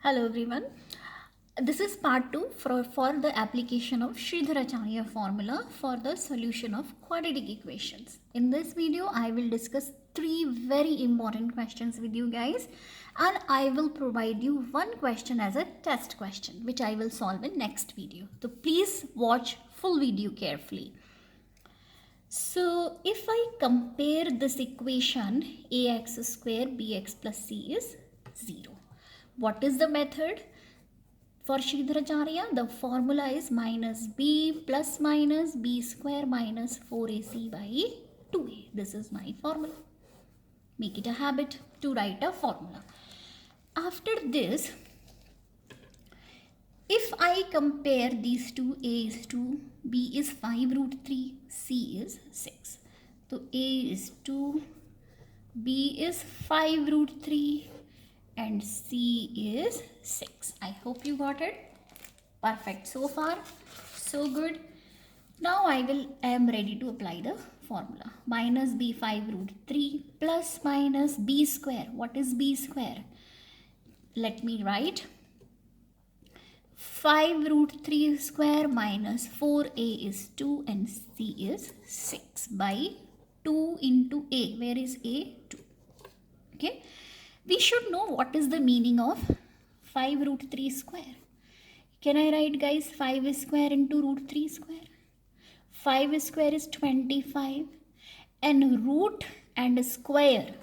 Hello everyone. This is part 2 for the application of Sridharacharya formula for the solution of quadratic equations. In this video, I will discuss 3 very important questions with you guys, and I will provide you one question as a test question which I will solve in next video. So please watch full video carefully. So if I compare this equation, ax square bx plus c is 0. What is the method? For Sridharacharya, the formula is minus b plus minus b square minus 4ac by 2a. This is my formula. Make it a habit to write a formula. After this, if I compare these two, a is 2, b is 5 root 3, c is 6. So a is 2, b is 5 root 3 and c is 6. I hope you got it. Perfect. So far, so good. Now I am ready to apply the formula. Minus b 5 root 3 plus minus b square. What is b square? Let me write. 5 root 3 square minus 4a is 2 and c is 6 by 2 into a. Where is a? 2. Okay. We should know what is the meaning of 5 root 3 square. Can I write, guys, 5 square into root 3 square? 5 square is 25 and root and square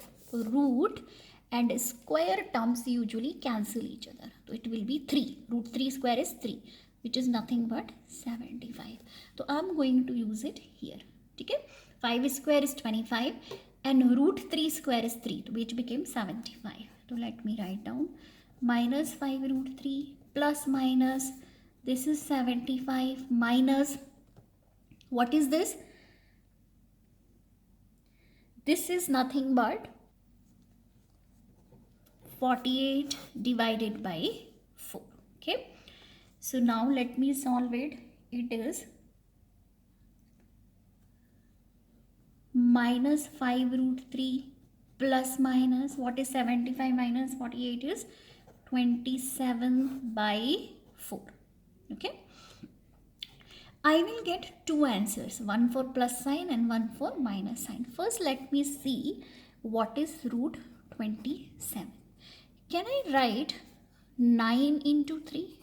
terms usually cancel each other. So it will be 3. Root 3 square is 3, which is nothing but 75. So I am going to use it here. Okay? 5 square is 25 and root 3 square is 3, which became 75. So let me write down minus 5 root 3 plus minus, this is 75 minus, what is this? This is nothing but 48 divided by 4. Okay. So now let me solve it. It is minus 5 root 3 plus minus, what is 75 minus 48 is 27 by 4. Okay. I will get two answers, one for plus sign and one for minus sign. First, let me see what is root 27. Can I write 9 into 3?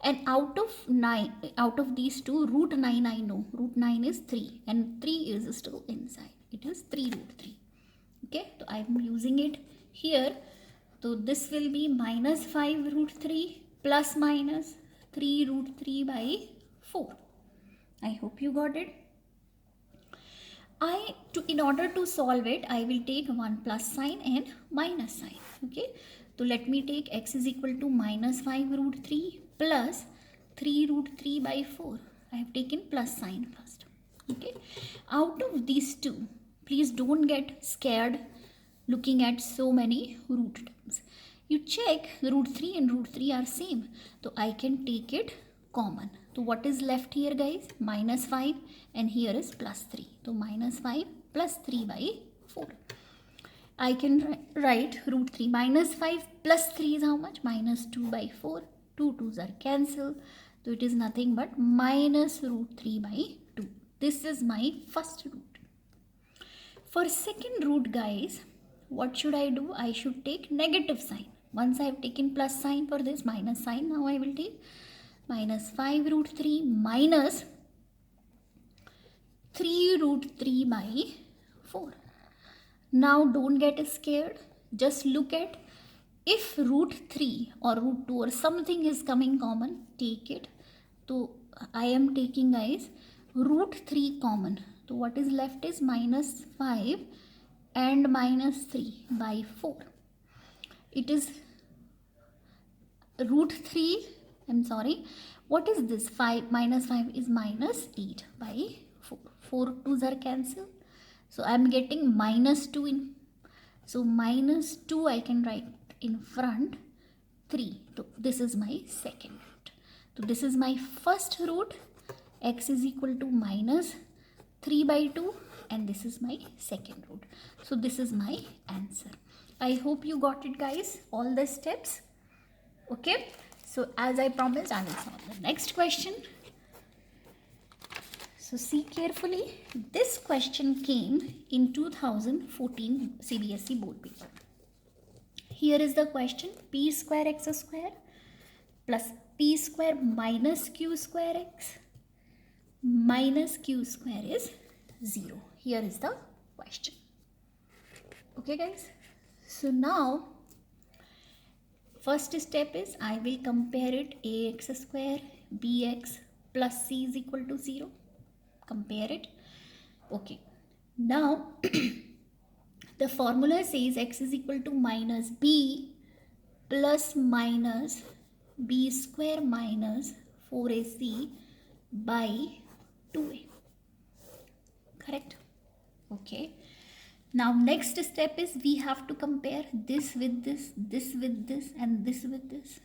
And out of these two, root 9 I know. Root 9 is 3 and 3 is still inside. It is 3 root 3. Okay, so I am using it here. So this will be minus 5 root 3 plus minus 3 root 3 by 4. I hope you got it. In order to solve it, I will take one plus sign and minus sign. Okay, so let me take x is equal to minus 5 root 3 plus 3 root 3 by 4. I have taken plus sign first. Okay, out of these two, please don't get scared looking at so many root terms. You check root 3 and root 3 are same. So I can take it common. So what is left here, guys? Minus 5 and here is plus 3. So minus 5 plus 3 by 4. I can write root 3 minus 5 plus 3 is how much? Minus 2 by 4. 2 2's are cancelled. So it is nothing but minus root 3 by 2. This is my first root. For second root, guys, what should I do? I should take negative sign. Once I have taken plus sign for this, minus sign, now I will take minus 5 root 3 minus 3 root 3 by 4. Now don't get scared. Just look at, if root 3 or root 2 or something is coming common, take it. So I am taking, guys, root 3 common. So what is left is minus 5 and minus 3 by 4. It is root 3, I'm sorry, what is this? 5 minus 5 is minus 8 by 4. 4 2's are cancelled. So I am getting minus 2 in. So minus 2 I can write in front, 3. So this is my second root. So this is my first root. X is equal to minus 3 by 2 and this is my second root. So this is my answer. I hope you got it, guys, all the steps. Okay, so as I promised, I will solve the next question. So see carefully, this question came in 2014 CBSE board paper. Here is the question: p square x square plus p square minus q square x minus q square is 0. Here is the question. Okay guys, so now first step is I will compare it ax square bx plus c is equal to 0. Compare it. Okay, now the formula says x is equal to minus b plus minus b square minus 4ac by 2a. Correct? Okay. Now next step is we have to compare this with this, this with this, and this with this.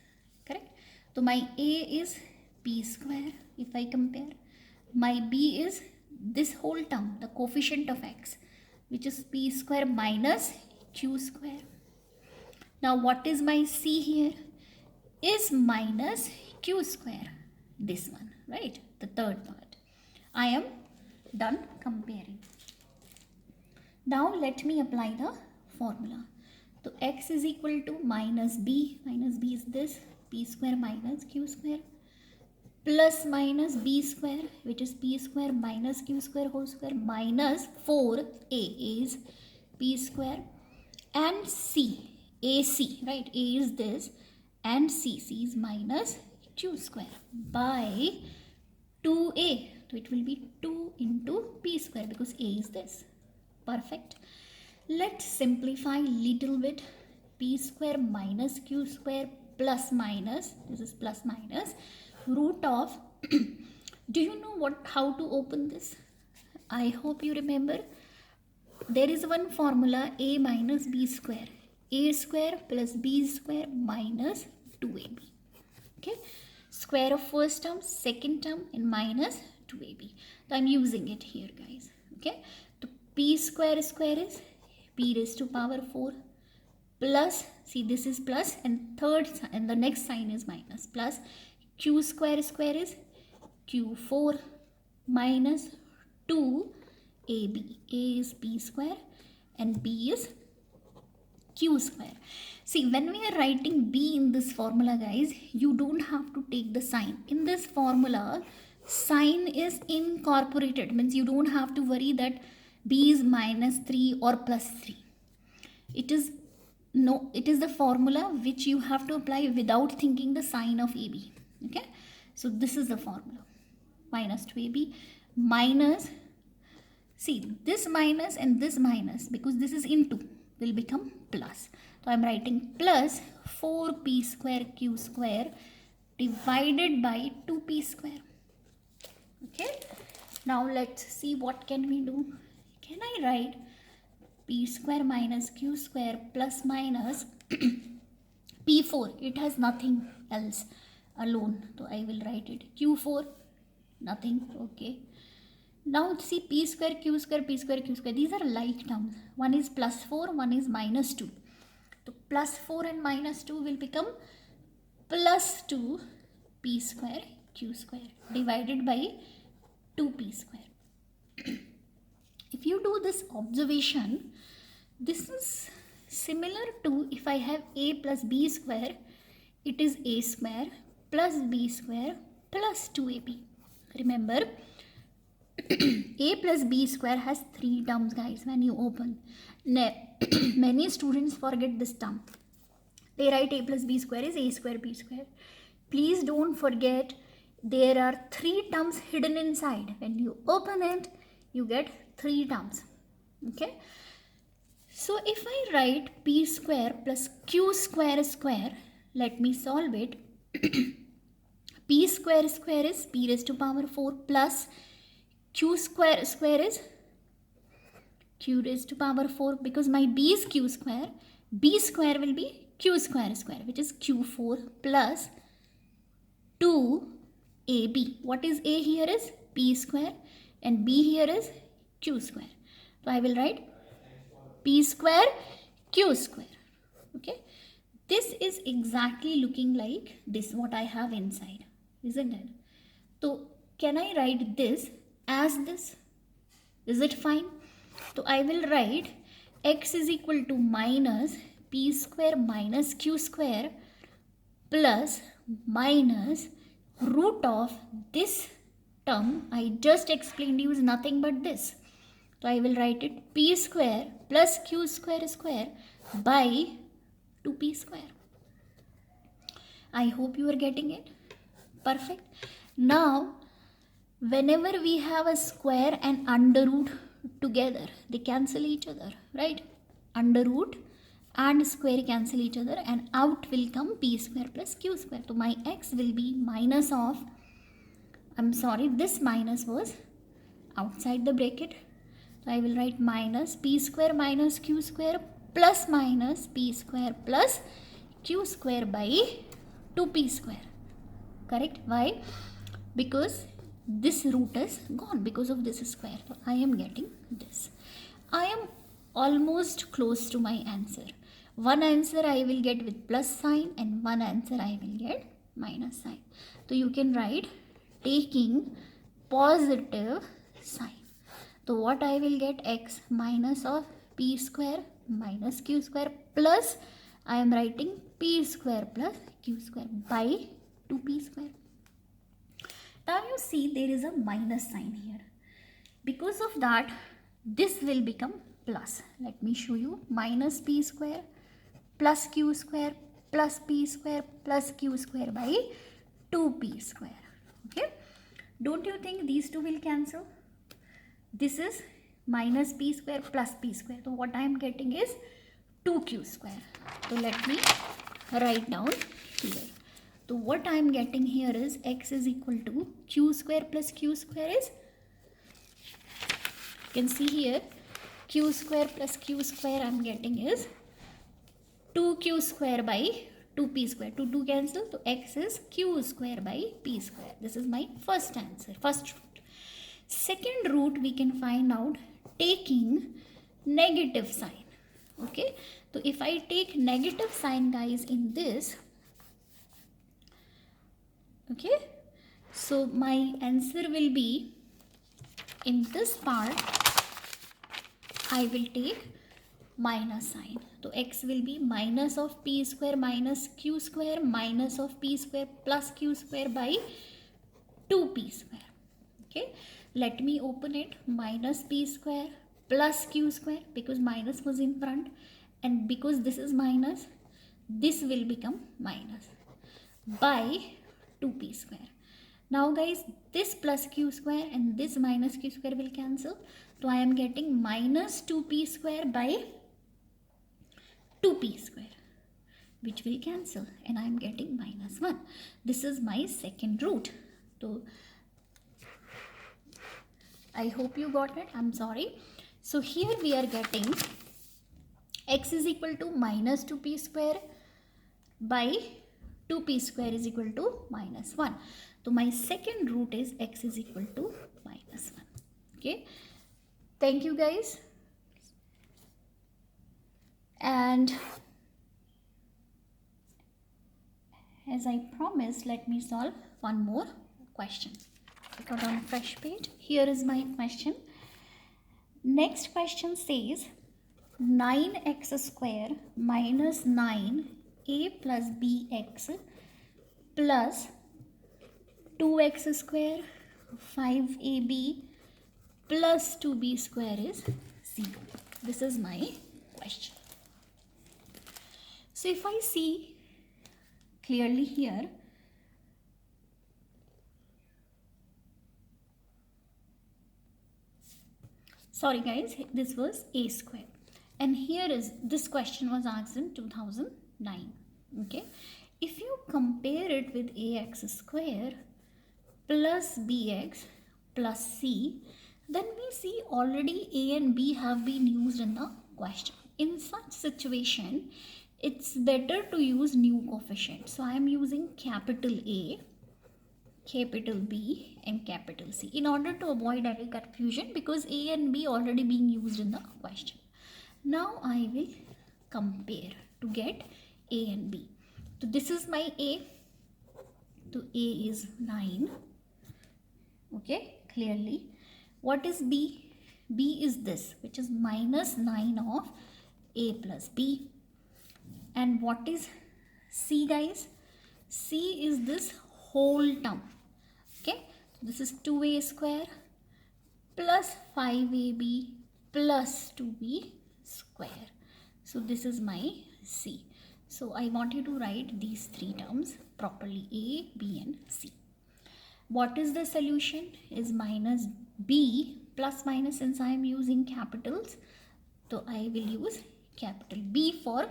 Correct? So my a is p square if I compare. My b is this whole term, the coefficient of x, which is p square minus q square. Now what is my c here? Is minus q square. This one, right? The third part. I am done comparing. Now let me apply the formula. So x is equal to minus b is this, p square minus q square, plus minus b square, which is p square minus q square whole square, minus 4a is p square, and c, ac, right? A is this, and c is minus q square by 2a. So it will be 2 into p square because a is this. Perfect. Let's simplify little bit. P square minus q square plus minus, this is plus minus, root of do you know how to open this? I hope you remember. There is one formula, a minus b square. A square plus b square minus 2ab. Okay. Square of first term, second term, and minus 2ab. So I'm using it here, guys. Okay. So p square is p raised to power 4 plus, see this is plus, and the next sign is minus, plus q square is q4 minus 2ab. A is p square and b is q square. See, when we are writing b in this formula, guys, you don't have to take the sign. In this formula, sign is incorporated, means you don't have to worry that b is minus 3 or plus 3. It is the formula which you have to apply without thinking the sign of AB. Okay, so this is the formula. Minus 2AB minus, see this minus and this minus, because this is into, will become plus. So I am writing plus 4p square q square divided by 2p square. Okay, now let's see what can we do. Can I write p square minus q square plus minus p4? It has nothing else alone, so I will write it q4, nothing. Okay, now see p square q square p square q square, these are like terms. One is plus 4, one is minus 2. So plus 4 and minus 2 will become plus 2 p square q square divided by 2p square. If you do this observation, this is similar to if I have a plus b square, it is a square plus b square plus 2ab. Remember, a plus b square has 3 terms, guys, when you open. Many students forget this term. They write a plus b square is a square b square. Please don't forget, there are 3 terms hidden inside. When you open it, you get 3 terms. Okay, so if I write p square plus q square square, let me solve it. P square is p raised to power 4 plus q square is q raised to power 4, because my b is q square, b square will be q square, which is q4 plus 2ab. What is a here is p square and b here is q square. So I will write p square q square. Okay, this is exactly looking like this, what I have inside, isn't it? So can I write this as this? Is it fine? So I will write x is equal to minus p square minus q square plus minus root of this term I just explained you is nothing but this. So I will write it p square plus q square square by 2p square. I hope you are getting it. Perfect. Now, whenever we have a square and under root together, they cancel each other, right? Under root and square cancel each other, and out will come p square plus q square. So my x will be minus of, this minus was outside the bracket. So I will write minus p square minus q square plus minus p square plus q square by 2p square. Correct? Why? Because this root is gone because of this square. So I am getting this. I am almost close to my answer. One answer I will get with plus sign and one answer I will get minus sign. So you can write taking positive sign. So what I will get, x minus of p square minus q square plus I am writing p square plus q square by 2p square. Now you see there is a minus sign here. Because of that, this will become plus. Let me show you. Minus p square plus q square plus p square plus q square by 2p square. Okay. Don't you think these two will cancel? This is minus p square plus p square. So what I am getting is 2q square. So let me write down here. So what I am getting here is x is equal to q square plus q square is, you can see here, q square plus q square I am getting is 2q square by 2p square. 2 cancel, so x is q square by p square. This is my first answer, first root. Second root we can find out taking negative sign. Okay, so if I take negative sign, guys, in this, okay, so my answer will be, in this part I will take minus sign. So x will be minus of p square minus q square minus of p square plus q square by 2p square. Okay, let me open it. Minus p square plus q square, because minus was in front, and because this is minus, this will become minus, by 2p square. Now guys, this plus q square and this minus q square will cancel. So I am getting minus 2p square by 2p square, which will cancel, and I am getting minus 1. This is my second root. So I hope you got it. I'm sorry. So here we are getting x is equal to minus 2p square by 2p square is equal to minus 1. So my second root is x is equal to minus 1. Okay. Thank you, guys. And as I promised, let me solve one more question. I got on a fresh page. Here is my question. Next question says 9x square minus 9a plus bx plus 2x square 5ab plus 2b square is 0. This is my question. So if I see clearly here, sorry guys, this was a square, and here is, this question was asked in 2009. Okay, if you compare it with ax square plus bx plus c, then we see already a and b have been used in the question. In such situation, it's better to use new coefficient. So I am using capital A, capital B and capital C in order to avoid any confusion, because A and B already being used in the question. Now I will compare to get A and B. So this is my A. So A is 9. Okay, clearly. What is B? B is this, which is minus 9 of A plus B. And what is C, guys? C is this whole term. Okay, this is 2A square plus 5AB plus 2B square. So this is my C. So I want you to write these three terms properly, A, B and C. What is the solution? Is minus B plus minus, since I am using capitals, so I will use capital B for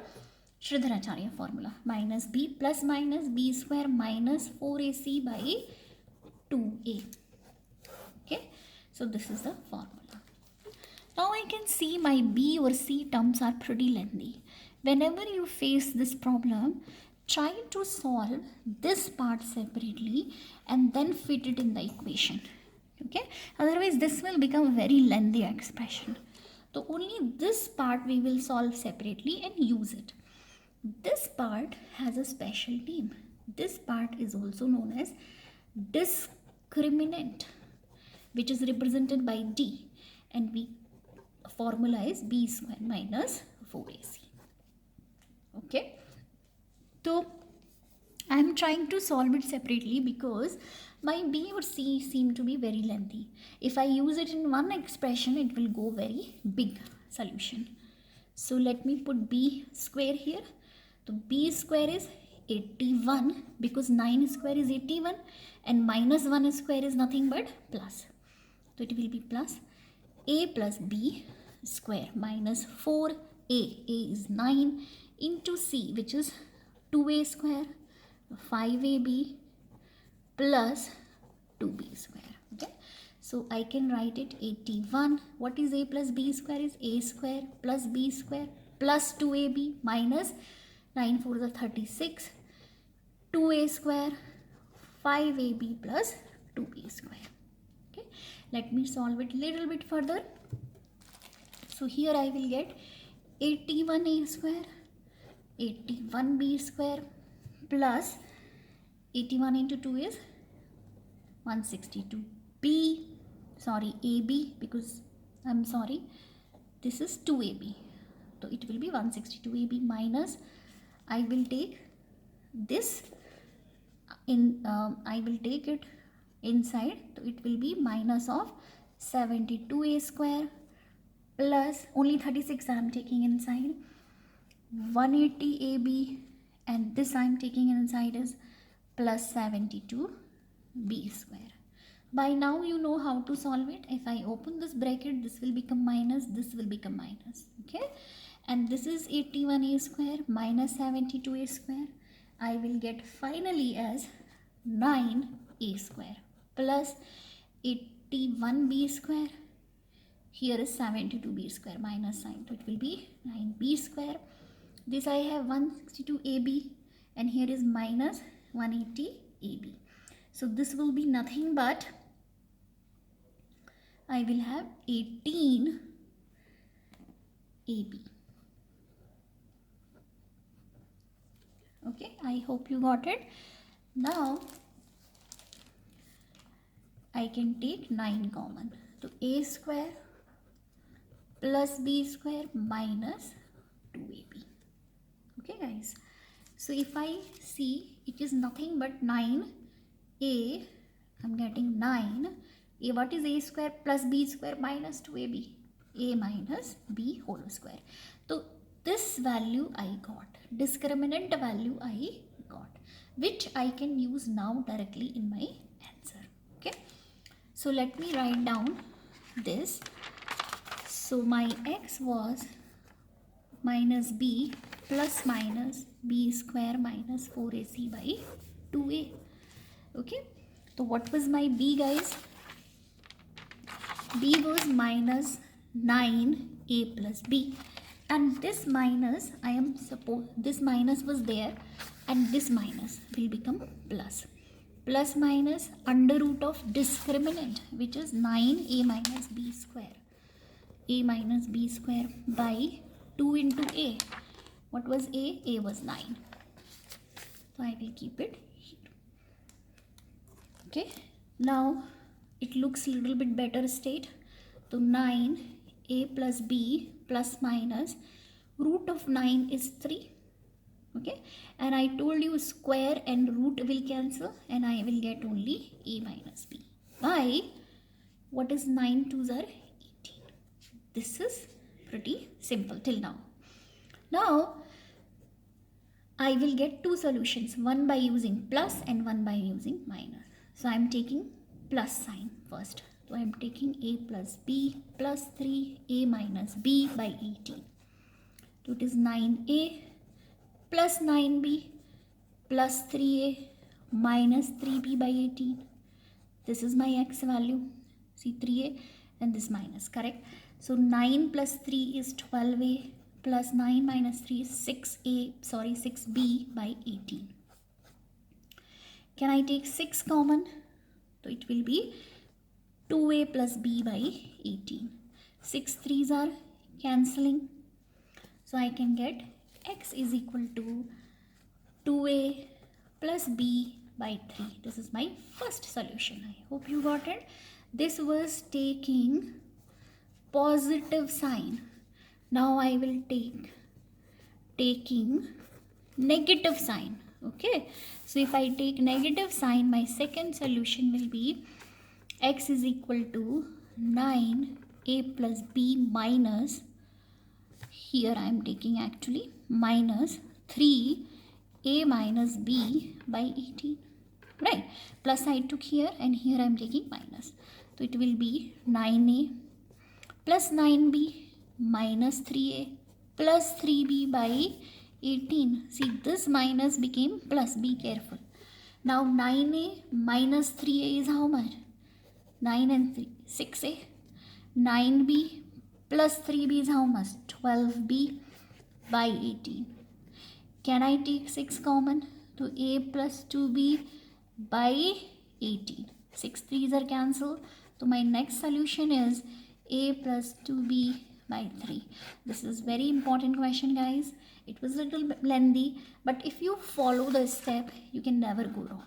Sridharacharya formula. Minus B plus minus B square minus 4AC by 2A. Okay, so this is the formula. Now I can see my B or C terms are pretty lengthy. Whenever you face this problem, try to solve this part separately and then fit it in the equation. Okay, otherwise this will become a very lengthy expression. So only this part we will solve separately and use it. This part has a special name. This part is also known as discriminant, which is represented by D, and we formula is B square minus 4AC. Okay, so I am trying to solve it separately because my B or C seem to be very lengthy. If I use it in one expression, it will go very big solution. So let me put B square here. So B square is 81 because 9 square is 81 and minus 1 square is nothing but plus. So it will be plus A plus B square minus 4A. A is 9 into C, which is 2A square 5AB plus 2B square. Okay, so I can write it 81. What is A plus B square? Is A square plus B square plus 2AB minus 9 4 is 36, 2A square 5AB plus 2B square. Okay, let me solve it little bit further. So here I will get 81A square 81B square plus 81 into 2 is 162B, sorry, AB, because I'm sorry, this is 2AB, so it will be 162AB minus, I will take this in, I will take it inside, so it will be minus of 72A square plus only 36 I am taking inside, 180AB, and this I am taking inside is plus 72B square. By now you know how to solve it. If I open this bracket, this will become minus, this will become minus. Okay, and this is 81A square minus 72A square. I will get finally as 9A square plus 81B square. Here is 72B square minus sign, so it will be 9B square. This I have 162AB and here is minus 180AB. So this will be nothing but I will have 18AB. Okay, I hope you got it. Now I can take 9 common. So A square plus B square minus 2AB. Okay guys, so if I see, it is nothing but 9A, I'm getting 9. A, what is A square plus B square minus 2AB? A minus B whole square. So this value I got, discriminant value I got, which I can use now directly in my answer. Okay, so let me write down this. So my x was minus B plus minus B square minus 4AC by 2A. Okay, so what was my B, guys? B was minus 9A plus B, and this minus, I am suppose this minus was there and this minus will become plus. Plus minus under root of discriminant, which is 9A minus B square. A minus B square by 2 into A. What was A? A was 9. So I will keep it here. Okay. Now it looks a little bit better state. So 9 A plus B plus minus root of 9 is 3. Okay. And I told you square and root will cancel and I will get only A minus B by what is 9 twos are 18. This is pretty simple till now. Now I will get two solutions, one by using plus and one by using minus. So I am taking plus sign first. So I am taking A plus B plus 3A minus B by 18. So it is 9A plus 9B plus 3A minus 3B by 18. This is my x value. See 3A and this minus, correct? So 9 plus 3 is 12A plus 9 minus 3 is 6B by 18. Can I take 6 common? So it will be 2A plus B by 18. 6 3s are cancelling. So I can get x is equal to 2A plus B by 3. This is my first solution. I hope you got it. This was taking positive sign. Now I will taking negative sign. Okay. So if I take negative sign, my second solution will be x is equal to 9A plus B minus, here I am taking actually minus 3A minus B by 18. Right. Plus I took here and here I am taking minus. So it will be 9A plus 9B minus 3A plus 3B by 18. See, this minus became plus. Be careful. Now 9A minus 3A is how much? 9 and 3, 6A. 9B plus 3B is how much? 12B by 18. Can I take 6 common? To A plus 2B by 18. 6 3s are cancelled. So my next solution is A plus 2B by 3. This is very important question, guys. It was a little bit lengthy, but if you follow the step, you can never go wrong.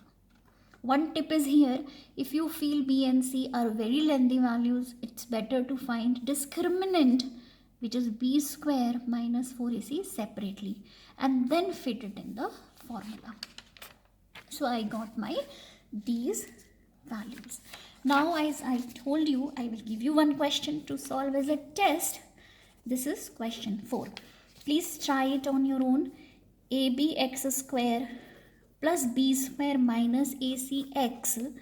One tip is here, if you feel B and C are very lengthy values, it's better to find discriminant, which is B square minus 4AC separately, and then fit it in the formula. So I got these values. Now, as I told you, I will give you one question to solve as a test. This is question 4. Please try it on your own. ABX square plus B square minus ACX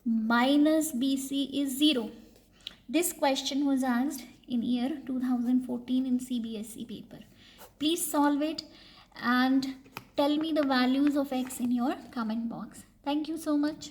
minus BC is 0. This question was asked in year 2014 in CBSE paper. Please solve it and tell me the values of x in your comment box. Thank you so much.